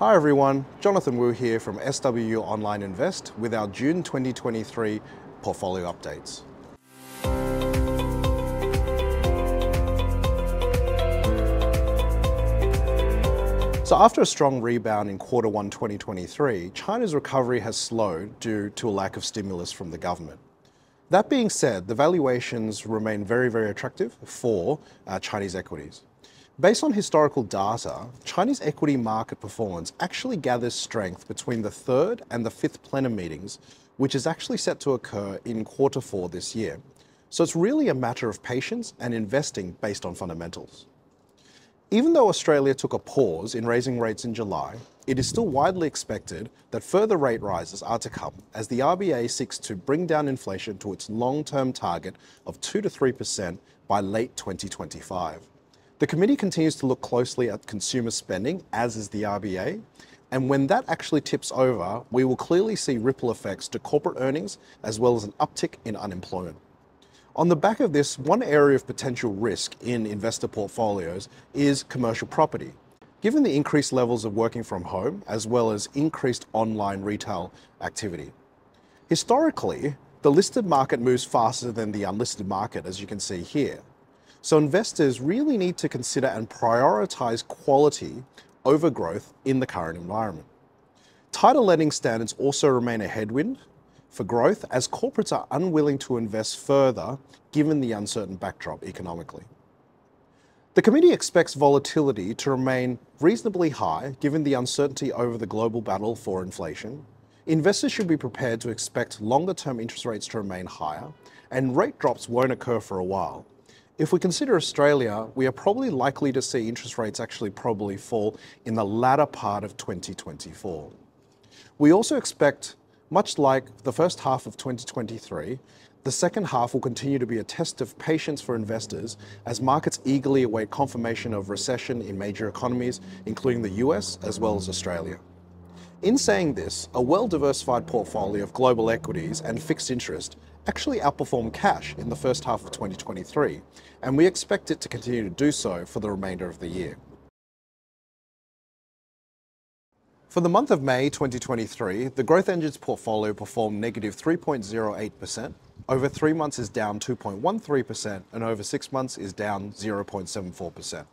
Hi everyone, Jonathan Wu here from SWU Openinvest with our June 2023 portfolio updates. So after a strong rebound in Q1 2023, China's recovery has slowed due to a lack of stimulus from the government. That being said, the valuations remain very attractive for Chinese equities. Based on historical data, Chinese equity market performance actually gathers strength between the third and the fifth plenum meetings, which is actually set to occur in Q4 this year. So it's really a matter of patience and investing based on fundamentals. Even though Australia took a pause in raising rates in July, it is still widely expected that further rate rises are to come as the RBA seeks to bring down inflation to its long-term target of 2 to 3% by late 2025. The committee continues to look closely at consumer spending, as is the RBA, and when that actually tips over, we will clearly see ripple effects to corporate earnings as well as an uptick in unemployment. On the back of this, one area of potential risk in investor portfolios is commercial property. Given the increased levels of working from home, as well as increased online retail activity. Historically, the listed market moves faster than the unlisted market, as you can see here. So investors really need to consider and prioritize quality over growth in the current environment. Tighter lending standards also remain a headwind for growth as corporates are unwilling to invest further given the uncertain backdrop economically. The committee expects volatility to remain reasonably high given the uncertainty over the global battle for inflation. Investors should be prepared to expect longer-term interest rates to remain higher, and rate drops won't occur for a while. If we consider Australia, we are probably likely to see interest rates actually probably fall in the latter part of 2024. We also expect, much like the first half of 2023, the second half will continue to be a test of patience for investors as markets eagerly await confirmation of recession in major economies, including the US as well as Australia. In saying this, a well-diversified portfolio of global equities and fixed interest actually outperformed cash in the first half of 2023, and we expect it to continue to do so for the remainder of the year. For the month of May 2023, the Growth Engines portfolio performed negative 3.08%, over 3 months is down 2.13%, and over 6 months is down 0.74%.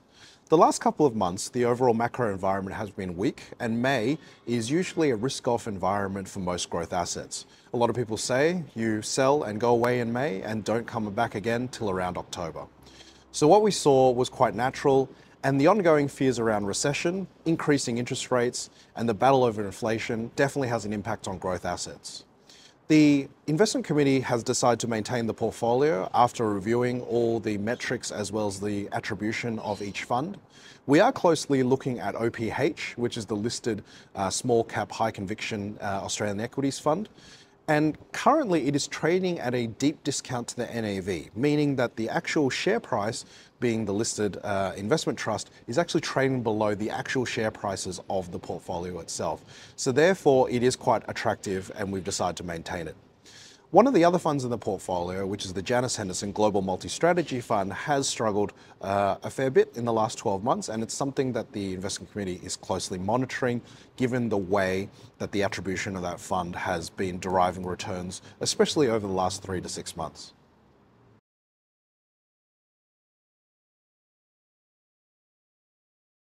The last couple of months, the overall macro environment has been weak, and May is usually a risk-off environment for most growth assets. A lot of people say you sell and go away in May and don't come back again till around October. So what we saw was quite natural, and the ongoing fears around recession, increasing interest rates, and the battle over inflation definitely has an impact on growth assets. The investment committee has decided to maintain the portfolio after reviewing all the metrics as well as the attribution of each fund. We are closely looking at OPH, which is the listed small cap high conviction Australian equities fund. And currently it is trading at a deep discount to the NAV, meaning that the actual share price, being the listed investment trust, is actually trading below the actual share prices of the portfolio itself. So therefore it is quite attractive and we've decided to maintain it. One of the other funds in the portfolio, which is the Janus Henderson Global Multi-Strategy Fund, has struggled a fair bit in the last 12 months, and it's something that the investment committee is closely monitoring, given the way that the attribution of that fund has been deriving returns, especially over the last 3 to 6 months.